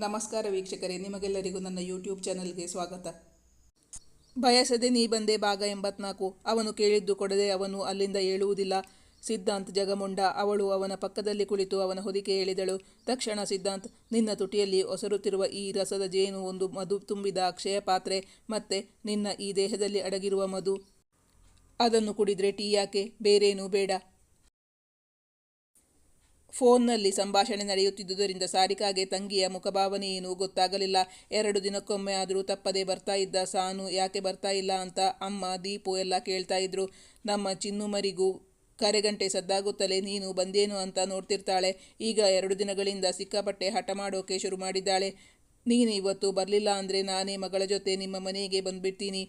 ನಮಸ್ಕಾರ ವೀಕ್ಷಕರೇ, ನಿಮಗೆಲ್ಲರಿಗೂ ನನ್ನ ಯೂಟ್ಯೂಬ್ ಚಾನಲ್ಗೆ ಸ್ವಾಗತ. ಬಯಸದೆ ನೀ ಬಂದೆ ಭಾಗ 84. ಅವನು ಕೇಳಿದ್ದು ಕೊಡದೆ ಅವನು ಅಲ್ಲಿಂದ ಏಳುವುದಿಲ್ಲ. ಸಿದ್ಧಾಂತ್ ಜಗಮುಂಡ. ಅವಳು ಅವನ ಪಕ್ಕದಲ್ಲಿ ಕುಳಿತು ಅವನ ಹೊದಿಕೆ ಎಳೆದಳು. ತಕ್ಷಣ ಸಿದ್ಧಾಂತ್, ನಿನ್ನ ತುಟಿಯಲ್ಲಿ ಒಸರುತ್ತಿರುವ ಈ ರಸದ ಜೇನು ಒಂದು ಮಧು ತುಂಬಿದ ಅಕ್ಷಯ ಪಾತ್ರೆ. ಮತ್ತೆ ನಿನ್ನ ಈ ದೇಹದಲ್ಲಿ ಅಡಗಿರುವ ಮಧು. ಅದನ್ನು ಕುಡಿದ್ರೆ ಟೀ ಯಾಕೆ, ಬೇರೇನೂ ಬೇಡ. ಫೋನ್ನಲ್ಲಿ ಸಂಭಾಷಣೆ ನಡೆಯುತ್ತಿದ್ದುದರಿಂದ ಸಾರಿಕಾಗೆ ತಂಗಿಯ ಮುಖಭಾವನೆಯೇನೂ ಗೊತ್ತಾಗಲಿಲ್ಲ. 2 ದಿನಕ್ಕೊಮ್ಮೆ ಆದರೂ ತಪ್ಪದೆ ಬರ್ತಾ ಇದ್ದ ಸಾನು ಯಾಕೆ ಬರ್ತಾ ಇಲ್ಲ ಅಂತ ಅಮ್ಮ, ದೀಪು ಎಲ್ಲ ಕೇಳ್ತಾ ಇದ್ರು. ನಮ್ಮ ಚಿನ್ನುಮರಿಗೂ ಕರೆಗಂಟೆ ಸದ್ದಾಗುತ್ತಲೇ ನೀನು ಬಂದೇನು ಅಂತ ನೋಡ್ತಿರ್ತಾಳೆ. ಈಗ 2 ದಿನಗಳಿಂದ ಸಿಕ್ಕಾಪಟ್ಟೆ ಹಠ ಮಾಡೋಕೆ ಶುರು ಮಾಡಿದ್ದಾಳೆ. ನೀನು ಇವತ್ತು ಬರಲಿಲ್ಲ ಅಂದರೆ ನಾನೇ ಮಗಳ ಜೊತೆ ನಿಮ್ಮ ಮನೆಗೆ ಬಂದ್ಬಿಡ್ತೀನಿ.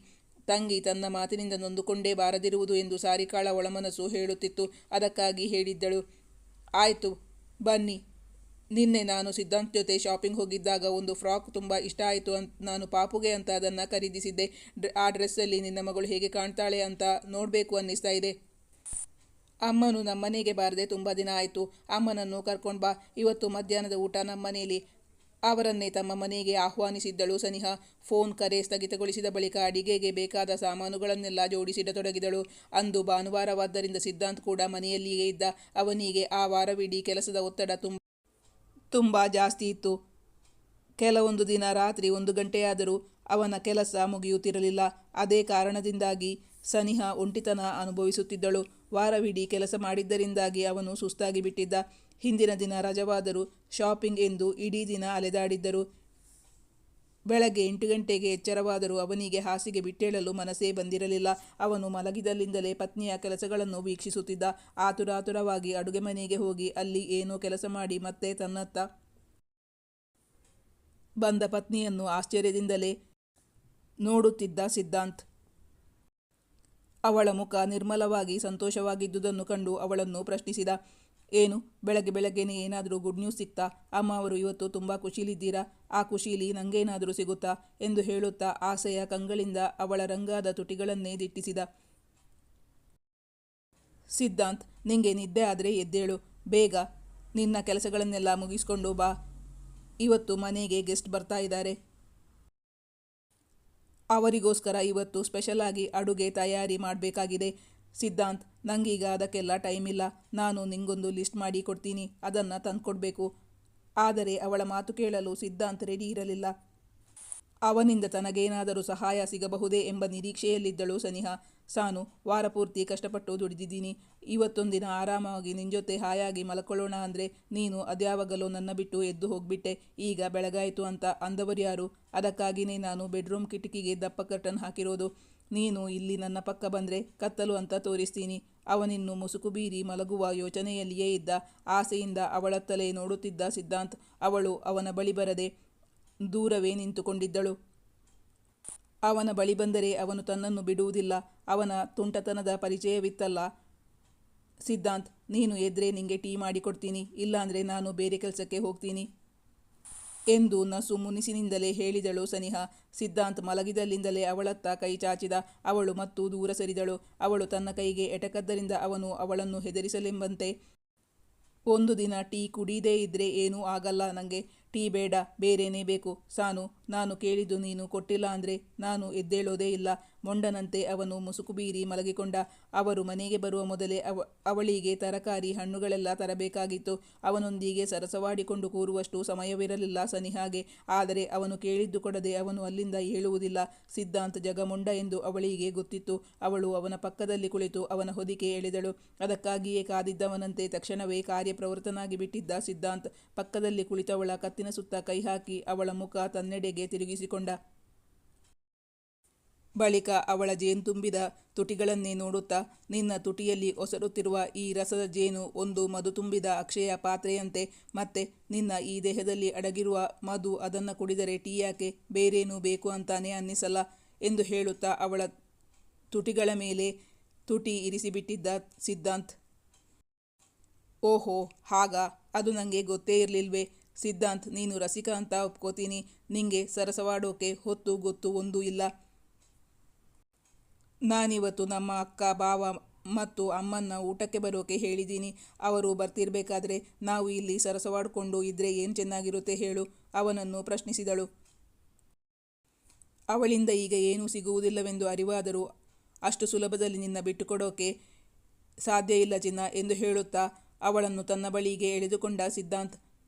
ತಂಗಿ ತನ್ನ ಮಾತಿನಿಂದ ನೊಂದುಕೊಂಡೇ ಬಾರದಿರುವುದು ಎಂದು ಸಾರಿಕಾಳ ಒಳಮನಸ್ಸು ಹೇಳುತ್ತಿತ್ತು. ಅದಕ್ಕಾಗಿ ಹೇಳಿದ್ದಳು, ಆಯಿತು ಬನ್ನಿ. ನಿನ್ನೆ ನಾನು ಸಿದ್ಧಾಂತ್ ಜೊತೆ ಶಾಪಿಂಗ್ ಹೋಗಿದ್ದಾಗ ಒಂದು ಫ್ರಾಕ್ ತುಂಬ ಇಷ್ಟ ಆಯಿತು ನಾನು ಪಾಪುಗೆ ಅಂತ ಅದನ್ನು ಖರೀದಿಸಿದ್ದೆ. ಆ ಡ್ರೆಸ್ಸಲ್ಲಿ ನಿನ್ನ ಮಗಳು ಹೇಗೆ ಕಾಣ್ತಾಳೆ ಅಂತ ನೋಡಬೇಕು ಅನ್ನಿಸ್ತಾ ಇದೆ. ಅಮ್ಮನು ನಮ್ಮನೆಗೆ ಬಾರದೆ ತುಂಬ ದಿನ ಆಯಿತು. ಅಮ್ಮನನ್ನು ಕರ್ಕೊಂಡು ಬಾ. ಇವತ್ತು ಮಧ್ಯಾಹ್ನದ ಊಟ ನಮ್ಮನೇಲಿ. ಅವರನ್ನೇ ತಮ್ಮ ಮನೆಗೆ ಆಹ್ವಾನಿಸಿದ್ದಳು ಸನಿಹಾ. ಫೋನ್ ಕರೆ ಸ್ಥಗಿತಗೊಳಿಸಿದ ಬಳಿಕ ಅಡಿಗೆಗೆ ಬೇಕಾದ ಸಾಮಾನುಗಳನ್ನೆಲ್ಲ ಜೋಡಿಸಿಡತೊಡಗಿದಳು. ಅಂದು ಭಾನುವಾರವಾದ್ದರಿಂದ ಸಿದ್ಧಾಂತ್ ಕೂಡ ಮನೆಯಲ್ಲಿಯೇ ಇದ್ದ. ಅವನಿಗೆ ಆ ವಾರವಿಡೀ ಕೆಲಸದ ಒತ್ತಡ ತುಂಬ ಜಾಸ್ತಿ ಇತ್ತು. ಕೆಲವೊಂದು ದಿನ ರಾತ್ರಿ 1 ಗಂಟೆಯಾದರೂ ಅವನ ಕೆಲಸ ಮುಗಿಯುತ್ತಿರಲಿಲ್ಲ. ಅದೇ ಕಾರಣದಿಂದಾಗಿ ಸನಿಹಾ ಒಂಟಿತನ ಅನುಭವಿಸುತ್ತಿದ್ದಳು. ವಾರವಿಡೀ ಕೆಲಸ ಮಾಡಿದ್ದರಿಂದಾಗಿ ಅವನು ಸುಸ್ತಾಗಿ ಬಿಟ್ಟಿದ್ದ. ಹಿಂದಿನ ದಿನ ರಜವಾದರೂ ಶಾಪಿಂಗ್ ಎಂದು ಇಡೀ ದಿನ ಅಲೆದಾಡಿದ್ದರು. ಬೆಳಗ್ಗೆ 8 ಗಂಟೆಗೆ ಎಚ್ಚರವಾದರೂ ಅವನಿಗೆ ಹಾಸಿಗೆ ಬಿಟ್ಟೇಳಲು ಮನಸ್ಸೇ ಬಂದಿರಲಿಲ್ಲ. ಅವನು ಮಲಗಿದಲ್ಲಿಂದಲೇ ಪತ್ನಿಯ ಕೆಲಸಗಳನ್ನು ವೀಕ್ಷಿಸುತ್ತಿದ್ದ. ಆತುರಾತುರವಾಗಿ ಅಡುಗೆ ಮನೆಗೆ ಹೋಗಿ ಅಲ್ಲಿ ಏನೋ ಕೆಲಸ ಮಾಡಿ ಮತ್ತೆ ತನ್ನತ್ತ ಬಂದ ಪತ್ನಿಯನ್ನು ಆಶ್ಚರ್ಯದಿಂದಲೇ ನೋಡುತ್ತಿದ್ದ ಸಿದ್ಧಾಂತ್. ಅವಳ ಮುಖ ನಿರ್ಮಲವಾಗಿ ಸಂತೋಷವಾಗಿದ್ದುದನ್ನು ಕಂಡು ಅವಳನ್ನು ಪ್ರಶ್ನಿಸಿದ, ಏನು ಬೆಳಗ್ಗೆ ಬೆಳಗ್ಗೆನೇ ಏನಾದರೂ ಗುಡ್ ನ್ಯೂಸ್ ಸಿಕ್ತಾ? ಅಮ್ಮ ಅವರು ಇವತ್ತು ತುಂಬ ಖುಷಿಲಿದ್ದೀರಾ? ಆ ಖುಷೀಲಿ ನಂಗೇನಾದರೂ ಸಿಗುತ್ತಾ ಎಂದು ಹೇಳುತ್ತಾ ಆಸೆಯ ಕಂಗಳಿಂದ ಅವಳ ರಂಗಾದ ತುಟಿಗಳನ್ನೇ ದಿಟ್ಟಿಸಿದ. ಸಿದ್ಧಾಂತ್, ನಿಂಗೆ ನಿದ್ದೆ ಆದರೆ ಎದ್ದೇಳು. ಬೇಗ ನಿನ್ನ ಕೆಲಸಗಳನ್ನೆಲ್ಲ ಮುಗಿಸ್ಕೊಂಡು ಬಾ. ಇವತ್ತು ಮನೆಗೆ ಗೆಸ್ಟ್ ಬರ್ತಾ ಇದ್ದಾರೆ. ಅವರಿಗೋಸ್ಕರ ಇವತ್ತು ಸ್ಪೆಷಲ್ ಆಗಿ ಅಡುಗೆ ತಯಾರಿ ಮಾಡಬೇಕಾಗಿದೆ. ಸಿದ್ಧಾಂತ್, ನಂಗೀಗ ಅದಕ್ಕೆಲ್ಲ ಟೈಮ್ ಇಲ್ಲ. ನಾನು ನಿಂಗೊಂದು ಲಿಸ್ಟ್ ಮಾಡಿ ಕೊಡ್ತೀನಿ, ಅದನ್ನು ತಂದ್ಕೊಡ್ಬೇಕು. ಆದರೆ ಅವಳ ಮಾತು ಕೇಳಲು ಸಿದ್ಧಾಂತ್ ರೆಡಿ ಇರಲಿಲ್ಲ. ಅವನಿಂದ ತನಗೇನಾದರೂ ಸಹಾಯ ಸಿಗಬಹುದೇ ಎಂಬ ನಿರೀಕ್ಷೆಯಲ್ಲಿದ್ದಳು ಸನಿಹಾ. ಸಾನು, ವಾರಪೂರ್ತಿ ಕಷ್ಟಪಟ್ಟು ದುಡಿದಿದ್ದೀನಿ. ಇವತ್ತೊಂದಿನ ಆರಾಮಾಗಿ ನಿನ್ನ ಜೊತೆ ಹಾಯಾಗಿ ಮಲ್ಕೊಳ್ಳೋಣ ಅಂದರೆ ನೀನು ಅದ್ಯಾವಾಗಲೋ ನನ್ನ ಬಿಟ್ಟು ಎದ್ದು ಹೋಗ್ಬಿಟ್ಟೆ. ಈಗ ಬೆಳಗಾಯಿತು ಅಂತ ಅಂದವರು ಯಾರು? ಅದಕ್ಕಾಗಿಯೇ ನಾನು ಬೆಡ್ರೂಮ್ ಕಿಟಕಿಗೆ ದಪ್ಪ ಕರ್ಟನ್ ಹಾಕಿರೋದು. ನೀನು ಇಲ್ಲಿ ನನ್ನ ಪಕ್ಕ ಬಂದರೆ ಕತ್ತಲು ಅಂತ ತೋರಿಸ್ತೀನಿ. ಅವನಿನ್ನು ಮುಸುಕು ಬೀರಿ ಮಲಗುವ ಯೋಚನೆಯಲ್ಲಿಯೇ ಇದ್ದ. ಆಸೆಯಿಂದ ಅವಳತ್ತಲೇ ನೋಡುತ್ತಿದ್ದ ಸಿದ್ಧಾಂತ್. ಅವಳು ಅವನ ಬಳಿ ಬರದೆ ದೂರವೇ ನಿಂತುಕೊಂಡಿದ್ದಳು. ಅವನ ಬಳಿ ಬಂದರೆ ಅವನು ತನ್ನನ್ನು ಬಿಡುವುದಿಲ್ಲ. ಅವನ ತುಂಟತನದ ಪರಿಚಯವಿತ್ತಲ್ಲ. ಸಿದ್ಧಾಂತ್, ನೀನು ಎದ್ರೆ ನಿಂಗೆ ಟೀ ಮಾಡಿಕೊಡ್ತೀನಿ, ಇಲ್ಲಾಂದರೆ ನಾನು ಬೇರೆ ಕೆಲಸಕ್ಕೆ ಹೋಗ್ತೀನಿ ಎಂದು ನಸು ಮುನಿಸಿನಿಂದಲೇ ಹೇಳಿದಳು ಸನಿಹಾ. ಸಿದ್ಧಾಂತ್ ಮಲಗಿದಲ್ಲಿಂದಲೇ ಅವಳತ್ತ ಕೈ ಚಾಚಿದ. ಅವಳು ಮತ್ತು ದೂರ ಸರಿದಳು. ಅವಳು ತನ್ನ ಕೈಗೆ ಎಟಕದ್ದರಿಂದ ಅವನು ಅವಳನ್ನು ಹೆದರಿಸಲೆಂಬಂತೆ, ಒಂದು ದಿನ ಟೀ ಕುಡೀದೇ ಇದ್ರೆ ಏನೂ ಆಗಲ್ಲ ನಂಗೆ. ಟೀ ಬೇಡ, ಬೇರೇನೇ ಬೇಕು. ಸಾನು, ನಾನು ಕೇಳಿದ್ದು ನೀನು ಕೊಟ್ಟಿಲ್ಲ ಅಂದರೆ ನಾನು ಎದ್ದೇಳೋದೇ ಇಲ್ಲ. ಮೊಂಡನಂತೆ ಅವನು ಮುಸುಕು ಬೀರಿ ಮಲಗಿಕೊಂಡ. ಅವರು ಮನೆಗೆ ಬರುವ ಮೊದಲೇ ಅವಳಿಗೆ ತರಕಾರಿ ಹಣ್ಣುಗಳೆಲ್ಲ ತರಬೇಕಾಗಿತ್ತು. ಅವನೊಂದಿಗೆ ಸರಸವಾಡಿಕೊಂಡು ಕೂರುವಷ್ಟು ಸಮಯವಿರಲಿಲ್ಲ ಸನಿಹಾಗೆ. ಆದರೆ ಅವನು ಕೇಳಿದ್ದು ಕೊಡದೆ ಅವನು ಅಲ್ಲಿಂದ ಏಳುವುದಿಲ್ಲ. ಸಿದ್ಧಾಂತ್ ಜಗಮುಂಡ ಎಂದು ಅವಳಿಗೆ ಗೊತ್ತಿತ್ತು. ಅವಳು ಅವನ ಪಕ್ಕದಲ್ಲಿ ಕುಳಿತು ಅವನ ಹೊದಿಕೆ ಎಳೆದಳು. ಅದಕ್ಕಾಗಿಯೇ ಕಾದಿದ್ದವನಂತೆ ತಕ್ಷಣವೇ ಕಾರ್ಯಪ್ರವೃತ್ತನಾಗಿ ಬಿಟ್ಟಿದ್ದ ಸಿದ್ಧಾಂತ್ ಪಕ್ಕದಲ್ಲಿ ಕುಳಿತವಳ ಕತ್ತಿನ ಸುತ್ತ ಕೈ ಹಾಕಿ ಅವಳ ಮುಖ ತನ್ನೆಡೆಗೆ ತಿರುಗಿಸಿಕೊಂಡ. ಬಳಿಕ ಅವಳ ಜೇನು ತುಂಬಿದ ತುಟಿಗಳನ್ನೇ ನೋಡುತ್ತಾ, ನಿನ್ನ ತುಟಿಯಲ್ಲಿ ಒಸರುತ್ತಿರುವ ಈ ರಸದ ಜೇನು ಒಂದು ಮಧು ತುಂಬಿದ ಅಕ್ಷಯ ಪಾತ್ರೆಯಂತೆ. ಮತ್ತೆ ನಿನ್ನ ಈ ದೇಹದಲ್ಲಿ ಅಡಗಿರುವ ಮಧು, ಅದನ್ನು ಕುಡಿದರೆ ಟೀ ಯಾಕೆ, ಬೇರೇನೂ ಬೇಕು ಅಂತಾನೆ ಅನ್ನಿಸಲ್ಲ ಎಂದು ಹೇಳುತ್ತಾ ಅವಳ ತುಟಿಗಳ ಮೇಲೆ ತುಟಿ ಇರಿಸಿಬಿಟ್ಟಿದ್ದ ಸಿದ್ಧಾಂತ್. ಓಹೋ ಹಾಗಾ, ಅದು ನನಗೆ ಗೊತ್ತೇ ಇರಲಿಲ್ವೇ. ಸಿದ್ಧಾಂತ್, ನೀನು ರಸಿಕ ಅಂತ ಒಪ್ಕೋತೀನಿ. ನಿಂಗೆ ಸರಸವಾಡೋಕೆ ಹೊತ್ತು ಗೊತ್ತು ಒಂದೂ ಇಲ್ಲ. ನಾನಿವತ್ತು ನಮ್ಮ ಅಕ್ಕ, ಬಾವ ಮತ್ತು ಅಮ್ಮನ್ನ ಊಟಕ್ಕೆ ಬರೋಕೆ ಹೇಳಿದ್ದೀನಿ. ಅವರು ಬರ್ತಿರ್ಬೇಕಾದ್ರೆ ನಾವು ಇಲ್ಲಿ ಸರಸವಾಡಿಕೊಂಡು ಇದ್ರೆ ಏನು ಚೆನ್ನಾಗಿರುತ್ತೆ ಹೇಳು, ಅವನನ್ನು ಪ್ರಶ್ನಿಸಿದಳು. ಅವಳಿಂದ ಈಗ ಏನೂ ಸಿಗುವುದಿಲ್ಲವೆಂದು ಅರಿವಾದರೂ ಅಷ್ಟು ಸುಲಭದಲ್ಲಿ ನಿನ್ನ ಬಿಟ್ಟುಕೊಡೋಕೆ ಸಾಧ್ಯ ಇಲ್ಲ ಚಿನ್ನ ಎಂದು ಹೇಳುತ್ತಾ ಅವಳನ್ನು ತನ್ನ ಬಳಿಗೆ ಎಳೆದುಕೊಂಡ ಸಿದ್ಧಾಂತ್.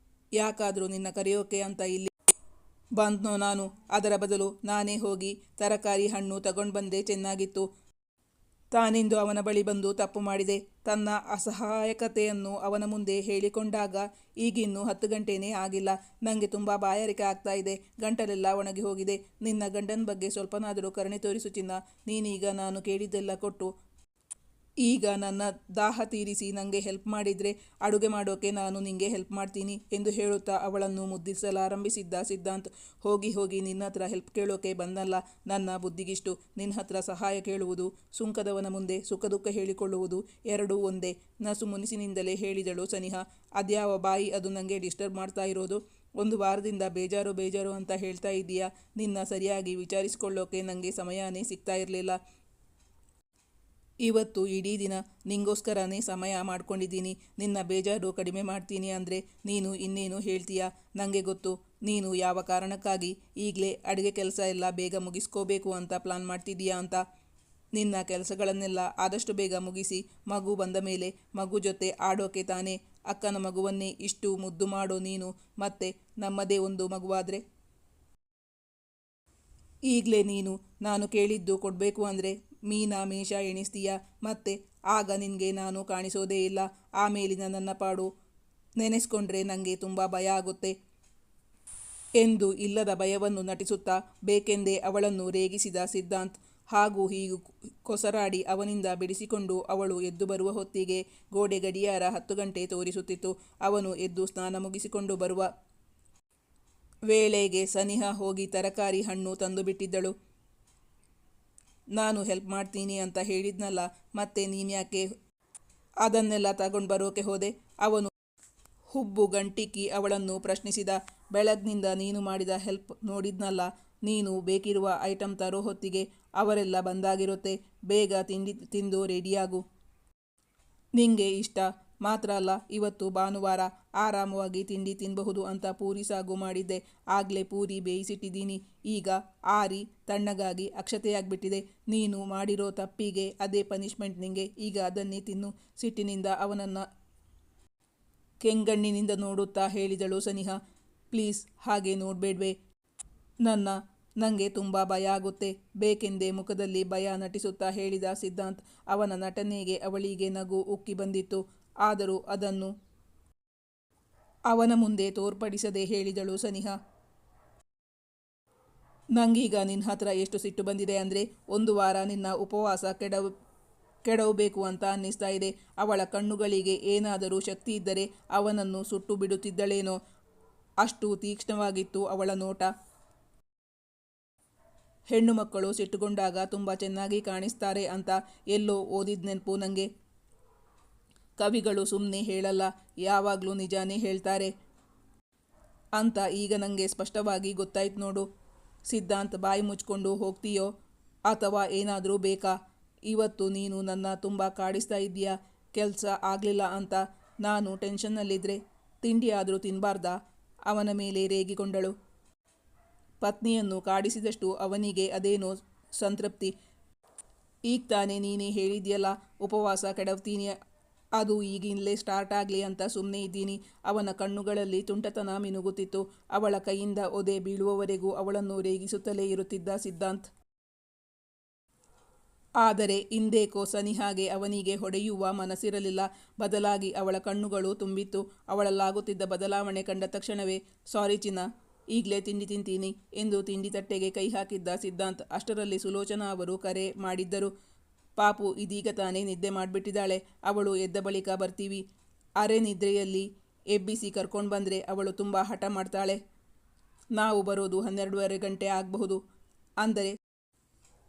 ಯಾಕಾದರೂ ನಿನ್ನ ಕರೆಯೋಕೆ ಅಂತ ಇಲ್ಲಿ ಬಂದ್ನೋ ನಾನು? ಅದರ ಬದಲು ನಾನೇ ಹೋಗಿ ತರಕಾರಿ ಹಣ್ಣು ತಗೊಂಡು ಬಂದೆ ಚೆನ್ನಾಗಿತ್ತು ತಾನೆಂದು ಅವನ ಬಳಿ ಬಂದು ತಪ್ಪು ಮಾಡಿದೆ. ತನ್ನ ಅಸಹಾಯಕತೆಯನ್ನು ಅವನ ಮುಂದೆ ಹೇಳಿಕೊಂಡಾಗ ಈಗಿನ್ನೂ 10 ಗಂಟೆನೇ ಆಗಿಲ್ಲ. ನನಗೆ ತುಂಬ ಬಾಯಾರಿಕೆ ಆಗ್ತಾ ಇದೆ. ಗಂಟಲೆಲ್ಲ ಒಣಗಿ ಹೋಗಿದೆ. ನಿನ್ನ ಗಂಡನ ಬಗ್ಗೆ ಸ್ವಲ್ಪನಾದರೂ ಕರುಣೆ ತೋರಿಸು ಚಿನ್ನ. ನೀನೀಗ ನಾನು ಕೇಳಿದ್ದೆಲ್ಲ ಕೊಟ್ಟು ಈಗ ನನ್ನ ದಾಹ ತೀರಿಸಿ ನನಗೆ ಹೆಲ್ಪ್ ಮಾಡಿದರೆ ಅಡುಗೆ ಮಾಡೋಕೆ ನಾನು ನಿಂಗೆ ಹೆಲ್ಪ್ ಮಾಡ್ತೀನಿ ಎಂದು ಹೇಳುತ್ತಾ ಅವಳನ್ನು ಮುದ್ದಿಸಲಾರಂಭಿಸಿದ್ದ ಸಿದ್ಧಾಂತ್. ಹೋಗಿ ಹೋಗಿ ನಿನ್ನ ಹತ್ರ ಹೆಲ್ಪ್ ಕೇಳೋಕೆ ಬಂದಲ್ಲ. ನನ್ನ ಬುದ್ಧಿಗಿಷ್ಟು. ನಿನ್ನ ಹತ್ರ ಸಹಾಯ ಕೇಳುವುದು, ಸುಂಕದವನ ಮುಂದೆ ಸುಖ ದುಃಖ ಹೇಳಿಕೊಳ್ಳುವುದು ಎರಡೂ ಒಂದೇ. ನಸು ಮುನಿಸಿನಿಂದಲೇ ಹೇಳಿದಳು ಸನಿಹಾ. ಅದ್ಯಾವ ಬಾಯಿ ಅದು ನನಗೆ ಡಿಸ್ಟರ್ಬ್ ಮಾಡ್ತಾ ಇರೋದು? 1 ವಾರದಿಂದ ಬೇಜಾರು ಅಂತ ಹೇಳ್ತಾ ಇದ್ದೀಯಾ? ನಿನ್ನ ಸರಿಯಾಗಿ ವಿಚಾರಿಸಿಕೊಳ್ಳೋಕೆ ನನಗೆ ಸಮಯನೇ ಸಿಗ್ತಾ ಇರಲಿಲ್ಲ. ಇವತ್ತು ಇಡೀ ದಿನ ನಿಂಗೋಸ್ಕರನೇ ಸಮಯ ಮಾಡ್ಕೊಂಡಿದ್ದೀನಿ. ನಿನ್ನ ಬೇಜಾರು ಕಡಿಮೆ ಮಾಡ್ತೀನಿ ಅಂದರೆ ನೀನು ಇನ್ನೇನು ಹೇಳ್ತೀಯಾ? ನನಗೆ ಗೊತ್ತು ನೀನು ಯಾವ ಕಾರಣಕ್ಕಾಗಿ ಈಗಲೇ ಅಡುಗೆ ಕೆಲಸ ಎಲ್ಲ ಬೇಗ ಮುಗಿಸ್ಕೋಬೇಕು ಅಂತ ಪ್ಲಾನ್ ಮಾಡ್ತಿದ್ದೀಯಾ ಅಂತ. ನಿನ್ನ ಕೆಲಸಗಳನ್ನೆಲ್ಲ ಆದಷ್ಟು ಬೇಗ ಮುಗಿಸಿ ಮಗು ಬಂದ ಮೇಲೆ ಮಗು ಜೊತೆ ಆಡೋಕೆ ತಾನೇ. ಅಕ್ಕನ ಮಗುವನ್ನೇ ಇಷ್ಟು ಮುದ್ದು ಮಾಡೋ ನೀನು ಮತ್ತೆ ನಮ್ಮದೇ ಒಂದು ಮಗುವಾದರೆ ಈಗಲೇ ನೀನು ನಾನು ಕೇಳಿದ್ದು ಕೊಡಬೇಕು ಅಂದರೆ ಮೀನ ಮೇಷ ಎಣಿಸ್ತೀಯ. ಮತ್ತೆ ಆಗ ನಿನಗೆ ನಾನು ಕಾಣಿಸೋದೇ ಇಲ್ಲ. ಆಮೇಲಿನ ನನ್ನ ಪಾಡು ನೆನೆಸ್ಕೊಂಡ್ರೆ ನನಗೆ ತುಂಬ ಭಯ ಆಗುತ್ತೆ ಎಂದು ಇಲ್ಲದ ಭಯವನ್ನು ನಟಿಸುತ್ತಾ ಬೇಕೆಂದೇ ಅವಳನ್ನು ರೇಗಿಸಿದ ಸಿದ್ಧಾಂತ್. ಹಾಗೂ ಹೀಗೂ ಕೊಸರಾಡಿ ಅವನಿಂದ ಬಿಡಿಸಿಕೊಂಡು ಅವಳು ಎದ್ದು ಬರುವ ಹೊತ್ತಿಗೆ ಗೋಡೆ ಗಡಿಯಾರ 10 ಗಂಟೆ ತೋರಿಸುತ್ತಿತ್ತು. ಅವನು ಎದ್ದು ಸ್ನಾನ ಮುಗಿಸಿಕೊಂಡು ಬರುವ ವೇಳೆಗೆ ಸನಿಹಾ ಹೋಗಿ ತರಕಾರಿ ಹಣ್ಣು ತಂದು ಬಿಟ್ಟಿದ್ದಳು. ನಾನು ಹೆಲ್ಪ್ ಮಾಡ್ತೀನಿ ಅಂತ ಹೇಳಿದ್ನಲ್ಲ, ಮತ್ತೆ ನೀನ್ಯಾಕೆ ಅದನ್ನೆಲ್ಲ ತಗೊಂಡು ಬರೋಕೆ ಹೋದೆ? ಅವನು ಹುಬ್ಬು ಗಂಟಿಕ್ಕಿ ಅವಳನ್ನು ಪ್ರಶ್ನಿಸಿದ. ಬೆಳಗ್ನಿಂದ ನೀನು ಮಾಡಿದ ಹೆಲ್ಪ್ ನೋಡಿದ್ನಲ್ಲ. ನೀನು ಬೇಕಿರುವ ಐಟಮ್ ತರೋ ಹೊತ್ತಿಗೆ ಅವರೆಲ್ಲ ಬಂದಾಗಿರುತ್ತೆ. ಬೇಗ ತಿಂಡಿ ತಿಂದು ರೆಡಿಯಾಗು. ನಿಂಗೆ ಇಷ್ಟ ಮಾತ್ರ ಅಲ್ಲ, ಇವತ್ತು ಭಾನುವಾರ ಆರಾಮವಾಗಿ ತಿಂಡಿ ತಿನ್ನಬಹುದು ಅಂತ ಪೂರಿ ಸಾಗು ಮಾಡಿದ್ದೆ. ಆಗಲೇ ಪೂರಿ ಬೇಯಿಸಿಟ್ಟಿದ್ದೀನಿ. ಈಗ ಆರಿ ತಣ್ಣಗಾಗಿ ಅಕ್ಷತೆಯಾಗ್ಬಿಟ್ಟಿದೆ. ನೀನು ಮಾಡಿರೋ ತಪ್ಪಿಗೆ ಅದೇ ಪನಿಷ್ಮೆಂಟ್ ನಿಂಗೆ. ಈಗ ಅದನ್ನೇ ತಿನ್ನು. ಸಿಟ್ಟಿನಿಂದ ಅವನನ್ನು ಕೆಂಗಣ್ಣಿನಿಂದ ನೋಡುತ್ತಾ ಹೇಳಿದಳು ಸನಿಹಾ. ಪ್ಲೀಸ್ ಹಾಗೆ ನೋಡಬೇಡ್ವೆ. ನನಗೆ ತುಂಬ ಭಯ ಆಗುತ್ತೆ ಬೇಕೆಂದೇ ಮುಖದಲ್ಲಿ ಭಯ ನಟಿಸುತ್ತಾ ಹೇಳಿದ ಸಿದ್ಧಾಂತ್. ಅವನ ನಟನೆಗೆ ಅವಳಿಗೆ ನಗು ಉಕ್ಕಿ ಬಂದಿತ್ತು. ಆದರೂ ಅದನ್ನು ಅವನ ಮುಂದೆ ತೋರ್ಪಡಿಸದೆ ಹೇಳಿದಳು ಸನಿಹಾ. ನಂಗೀಗ ನಿನ್ನ ಹತ್ರ ಎಷ್ಟು ಸಿಟ್ಟು ಬಂದಿದೆ ಅಂದರೆ 1 ವಾರ ನಿನ್ನ ಉಪವಾಸ ಕೆಡವಬೇಕು ಅಂತ ಅನ್ನಿಸ್ತಾ ಇದೆ. ಅವಳ ಕಣ್ಣುಗಳಿಗೆ ಏನಾದರೂ ಶಕ್ತಿ ಇದ್ದರೆ ಅವನನ್ನು ಸುಟ್ಟು ಬಿಡುತ್ತಿದ್ದಳೇನೋ, ಅಷ್ಟು ತೀಕ್ಷ್ಣವಾಗಿತ್ತು ಅವಳ ನೋಟ. ಹೆಣ್ಣು ಮಕ್ಕಳು ಸಿಟ್ಟುಗೊಂಡಾಗ ತುಂಬ ಚೆನ್ನಾಗಿ ಕಾಣಿಸ್ತಾರೆ ಅಂತ ಎಲ್ಲೋ ಓದಿದ ನೆನಪು ನನಗೆ. ಕವಿಗಳು ಸುಮ್ಮನೆ ಹೇಳಲ್ಲ, ಯಾವಾಗಲೂ ನಿಜಾನೇ ಹೇಳ್ತಾರೆ ಅಂತ ಈಗ ನನಗೆ ಸ್ಪಷ್ಟವಾಗಿ ಗೊತ್ತಾಯ್ತು ನೋಡು. ಸಿದ್ಧಾಂತ್ ಬಾಯಿ ಮುಚ್ಕೊಂಡು ಹೋಗ್ತೀಯೋ ಅಥವಾ ಏನಾದರೂ ಬೇಕಾ? ಇವತ್ತು ನೀನು ನನ್ನ ತುಂಬ ಕಾಡಿಸ್ತಾ ಇದ್ದೀಯಾ. ಕೆಲಸ ಆಗಲಿಲ್ಲ ಅಂತ ನಾನು ಟೆನ್ಷನ್ನಲ್ಲಿದ್ದರೆ ತಿಂಡಿ ಆದರೂ ತಿನ್ನಬಾರ್ದಾ? ಅವನ ಮೇಲೆ ರೇಗಿಕೊಂಡಳು. ಪತ್ನಿಯನ್ನು ಕಾಡಿಸಿದಷ್ಟು ಅವನಿಗೆ ಅದೇನೋ ಸಂತೃಪ್ತಿ. ಈಗ ತಾನೇ ನೀನೇ ಹೇಳಿದ್ಯಲ್ಲ ಉಪವಾಸ ಕೆಡವ್ತೀನಿ, ಅದು ಈಗಿನಲೇ ಸ್ಟಾರ್ಟ್ ಆಗಲಿ ಅಂತ ಸುಮ್ಮನೆ ಇದ್ದೀನಿ. ಅವನ ಕಣ್ಣುಗಳಲ್ಲಿ ತುಂಟತನ ಮಿನುಗುತ್ತಿತ್ತು. ಅವಳ ಕೈಯಿಂದ ಒದೆ ಬೀಳುವವರೆಗೂ ಅವಳನ್ನು ರೇಗಿಸುತ್ತಲೇ ಇರುತ್ತಿದ್ದ ಸಿದ್ಧಾಂತ್. ಆದರೆ ಇಂದೇಕೋ ಸನಿಹಾಗೆ ಅವನಿಗೆ ಹೊಡೆಯುವ ಮನಸ್ಸಿರಲಿಲ್ಲ. ಬದಲಾಗಿ ಅವಳ ಕಣ್ಣುಗಳು ತುಂಬಿತ್ತು. ಅವಳಲ್ಲಾಗುತ್ತಿದ್ದ ಬದಲಾವಣೆ ಕಂಡ ತಕ್ಷಣವೇ ಸಾರಿ ಚಿನ್ನ, ಈಗಲೇ ತಿಂಡಿ ತಿಂತೀನಿ ಎಂದು ತಿಂಡಿ ತಟ್ಟೆಗೆ ಕೈ ಹಾಕಿದ್ದ ಸಿದ್ಧಾಂತ್. ಅಷ್ಟರಲ್ಲಿ ಸುಲೋಚನಾ ಅವರು ಕರೆ ಮಾಡಿದ್ದರು. ಪಾಪು ಇದೀಗ ತಾನೇ ನಿದ್ದೆ ಮಾಡಿಬಿಟ್ಟಿದ್ದಾಳೆ. ಅವಳು ಎದ್ದ ಬಳಿಕ ಬರ್ತೀವಿ. ಅರೆ ನಿದ್ರೆಯಲ್ಲಿ ಎಬ್ಬಿಸಿ ಕರ್ಕೊಂಡು ಬಂದರೆ ಅವಳು ತುಂಬ ಹಠ ಮಾಡ್ತಾಳೆ. ನಾವು ಬರೋದು 12:30 ಗಂಟೆ ಆಗಬಹುದು ಅಂದರೆ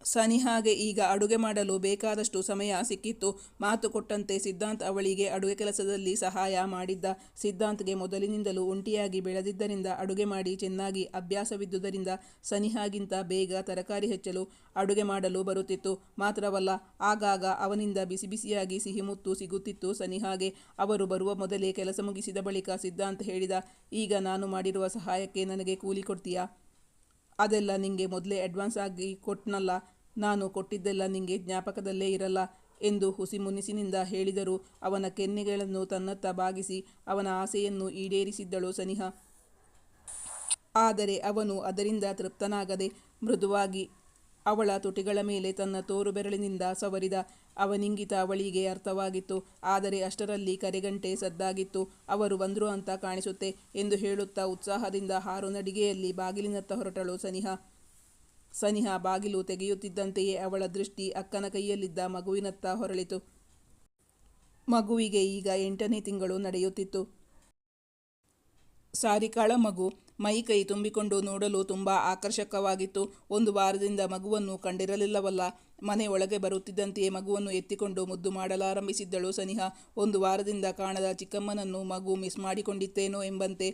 ಸನಿಹಾಗೆ ಈಗ ಅಡುಗೆ ಮಾಡಲು ಬೇಕಾದಷ್ಟು ಸಮಯ ಸಿಕ್ಕಿತ್ತು. ಮಾತು ಕೊಟ್ಟಂತೆ ಸಿದ್ಧಾಂತ್ ಅವಳಿಗೆ ಅಡುಗೆ ಕೆಲಸದಲ್ಲಿ ಸಹಾಯ ಮಾಡಿದ್ದ. ಸಿದ್ಧಾಂತ್ಗೆ ಮೊದಲಿನಿಂದಲೂ ಒಂಟಿಯಾಗಿ ಬೆಳೆದಿದ್ದರಿಂದ ಅಡುಗೆ ಮಾಡಿ ಚೆನ್ನಾಗಿ ಅಭ್ಯಾಸವಿದ್ದುದರಿಂದ ಸನಿಹಾಗಿಂತ ಬೇಗ ತರಕಾರಿ ಹೆಚ್ಚಲು ಅಡುಗೆ ಮಾಡಲು ಬರುತ್ತಿತ್ತು. ಮಾತ್ರವಲ್ಲ, ಆಗಾಗ ಅವನಿಂದ ಬಿಸಿ ಬಿಸಿಯಾಗಿ ಸಿಹಿಮುತ್ತು ಸಿಗುತ್ತಿತ್ತು ಸನಿಹಾಗೆ. ಅವರು ಬರುವ ಮೊದಲೇ ಕೆಲಸ ಮುಗಿಸಿದ ಬಳಿಕ ಸಿದ್ಧಾಂತ್ ಹೇಳಿದ, ಈಗ ನಾನು ಮಾಡಿರುವ ಸಹಾಯಕ್ಕೆ ನನಗೆ ಕೂಲಿ ಕೊಡ್ತೀಯಾ? ಅದೆಲ್ಲ ನಿಂಗೆ ಮೊದಲೇ ಅಡ್ವಾನ್ಸ್ ಆಗಿ ಕೊಟ್ನಲ್ಲ, ನಾನು ಕೊಟ್ಟಿದ್ದೆಲ್ಲ ನಿಂಗೆ ಜ್ಞಾಪಕದಲ್ಲೇ ಇರಲ್ಲ ಎಂದು ಹುಸಿ ಮುನಿಸಿನಿಂದ ಹೇಳಿದರೂ ಅವನ ಕೆನ್ನೆಗಳನ್ನು ತನ್ನತ್ತ ಬಾಗಿಸಿ ಅವನ ಆಸೆಯನ್ನು ಈಡೇರಿಸಿದ್ದಳು ಸನಿಹಾ. ಆದರೆ ಅವನು ಅದರಿಂದ ತೃಪ್ತನಾಗದೆ ಮೃದುವಾಗಿ ಅವಳ ತುಟಿಗಳ ಮೇಲೆ ತನ್ನ ತೋರು ಬೆರಳಿನಿಂದ ಸವರಿದ. ಅವನಿಂಗಿತ ಅವಳಿಗೆ ಅರ್ಥವಾಗಿತ್ತು. ಆದರೆ ಅಷ್ಟರಲ್ಲಿ ಕರೆಗಂಟೆ ಸದ್ದಾಗಿತ್ತು. ಅವರು ಬಂದ್ರು ಅಂತ ಕಾಣಿಸುತ್ತೆ ಎಂದು ಹೇಳುತ್ತಾ ಉತ್ಸಾಹದಿಂದ ಹಾರು ನಡಿಗೆಯಲ್ಲಿ ಬಾಗಿಲಿನತ್ತ ಹೊರಟಳು ಸನಿಹಾ ಬಾಗಿಲು ತೆಗೆಯುತ್ತಿದ್ದಂತೆಯೇ ಅವಳ ದೃಷ್ಟಿ ಅಕ್ಕನ ಕೈಯಲ್ಲಿದ್ದ ಮಗುವಿನತ್ತ ಹೊರಳಿತು. ಮಗುವಿಗೆ ಈಗ 8ನೇ ತಿಂಗಳು ನಡೆಯುತ್ತಿತ್ತು. ಸಾರಿಕಾಳ ಮಗು ಮೈ ಕೈ ತುಂಬಿಕೊಂಡು ನೋಡಲು ತುಂಬ ಆಕರ್ಷಕವಾಗಿತ್ತು. 1 ವಾರದಿಂದ ಮಗುವನ್ನು ಕಂಡಿರಲಿಲ್ಲವಲ್ಲ. ಮನೆ ಒಳಗೆ ಬರುತ್ತಿದ್ದಂತೆಯೇ ಮಗುವನ್ನು ಎತ್ತಿಕೊಂಡು ಮುದ್ದು ಮಾಡಲಾರಂಭಿಸಿದ್ದಳು ಸನಿಹಾ. 1 ವಾರದಿಂದ ಕಾಣದ ಚಿಕ್ಕಮ್ಮನನ್ನು ಮಗು ಮಿಸ್ ಮಾಡಿಕೊಂಡಿತ್ತೇನೋ ಎಂಬಂತೆ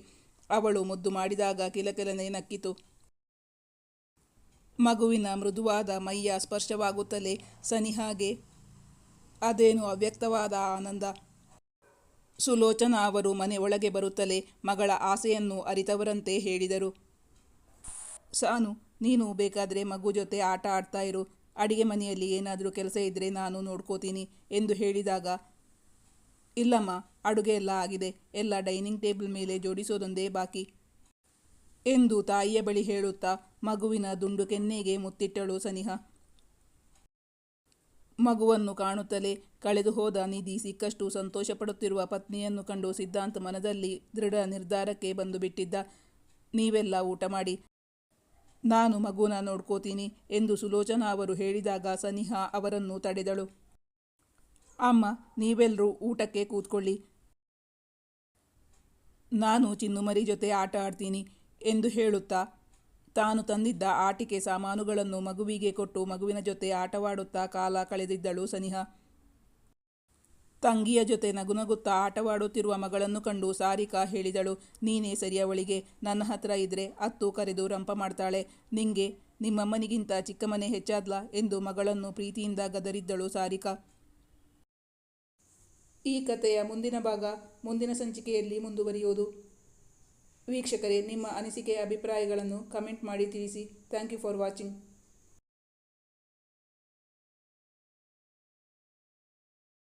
ಅವಳು ಮುದ್ದು ಮಾಡಿದಾಗ ಕಿಲಕಿಲನೆ ನಕ್ಕಿತು. ಮಗುವಿನ ಮೃದುವಾದ ಮೈಯ ಸ್ಪರ್ಶವಾಗುತ್ತಲೇ ಸನಿಹಾಗೆ ಅದೇನು ಅವ್ಯಕ್ತವಾದ ಆನಂದ. ಸುಲೋಚನಾ ಅವರು ಮನೆ ಒಳಗೆ ಬರುತ್ತಲೇ ಮಗಳ ಆಸೆಯನ್ನು ಅರಿತವರಂತೆ ಹೇಳಿದರು, ಸಾನು, ನೀನು ಬೇಕಾದರೆ ಮಗು ಜೊತೆ ಆಟ ಆಡ್ತಾ ಇರು. ಅಡಿಗೆ ಮನೆಯಲ್ಲಿ ಏನಾದರೂ ಕೆಲಸ ಇದ್ದರೆ ನಾನು ನೋಡ್ಕೋತೀನಿ ಎಂದು ಹೇಳಿದಾಗ, ಇಲ್ಲಮ್ಮ, ಅಡುಗೆ ಎಲ್ಲ ಆಗಿದೆ, ಎಲ್ಲ ಡೈನಿಂಗ್ ಟೇಬಲ್ ಮೇಲೆ ಜೋಡಿಸೋದೊಂದೇ ಬಾಕಿ ಎಂದು ತಾಯಿಯ ಬಳಿ ಹೇಳುತ್ತಾ ಮಗುವಿನ ದುಂಡು ಕೆನ್ನೆಗೆ ಮುತ್ತಿಟ್ಟಳು ಸನಿಹಾ. ಮಗುವನ್ನು ಕಾಣುತ್ತಲೇ ಕಳೆದು ಹೋದ ನಿಧಿ ಸಿಕ್ಕಷ್ಟು ಸಂತೋಷಪಡುತ್ತಿರುವ ಪತ್ನಿಯನ್ನು ಕಂಡು ಸಿದ್ಧಾಂತ್ ಮನದಲ್ಲಿ ದೃಢ ನಿರ್ಧಾರಕ್ಕೆ ಬಂದು ಬಿಟ್ಟಿದ್ದ. ನೀವೆಲ್ಲ ಊಟ ಮಾಡಿ, ನಾನು ಮಗುನ ನೋಡ್ಕೋತೀನಿ ಎಂದು ಸುಲೋಚನಾ ಅವರು ಹೇಳಿದಾಗ ಸನಿಹಾ ಅವರನ್ನು ತಡೆದಳು. ಅಮ್ಮ, ನೀವೆಲ್ಲರೂ ಊಟಕ್ಕೆ ಕೂತ್ಕೊಳ್ಳಿ, ನಾನು ಚಿನ್ನುಮರಿ ಜೊತೆ ಆಟ ಆಡ್ತೀನಿ ಎಂದು ಹೇಳುತ್ತಾ ತಾನು ತಂದಿದ್ದ ಆಟಿಕೆ ಸಾಮಾನುಗಳನ್ನು ಮಗುವಿಗೆ ಕೊಟ್ಟು ಮಗುವಿನ ಜೊತೆ ಆಟವಾಡುತ್ತಾ ಕಾಲ ಕಳೆದಿದ್ದಳು ಸನಿಹಾ. ತಂಗಿಯ ಜೊತೆ ನಗುನಗುತ್ತಾ ಆಟವಾಡುತ್ತಿರುವ ಮಗಳನ್ನು ಕಂಡು ಸಾರಿಕಾ ಹೇಳಿದಳು, ನೀನೇ ಸರಿ, ಅವಳಿಗೆ ನನ್ನ ಹತ್ರ ಇದ್ರೆ ಅತ್ತು ಕರೆದು ರಂಪ ಮಾಡ್ತಾಳೆ. ನಿಂಗೆ ನಿಮ್ಮಮ್ಮನಿಗಿಂತ ಚಿಕ್ಕಮ್ಮನೆ ಹೆಚ್ಚಾದ್ಲಾ ಎಂದು ಮಗಳನ್ನು ಪ್ರೀತಿಯಿಂದ ಗದರಿದ್ದಳು ಸಾರಿಕಾ. ಈ ಕಥೆಯ ಮುಂದಿನ ಭಾಗ ಮುಂದಿನ ಸಂಚಿಕೆಯಲ್ಲಿ ಮುಂದುವರಿಯುವುದು. ವೀಕ್ಷಕರೇ, ನಿಮ್ಮ ಅನಿಸಿಕೆ ಅಭಿಪ್ರಾಯಗಳನ್ನು ಕಮೆಂಟ್ ಮಾಡಿ ತಿಳಿಸಿ. Thank you for watching.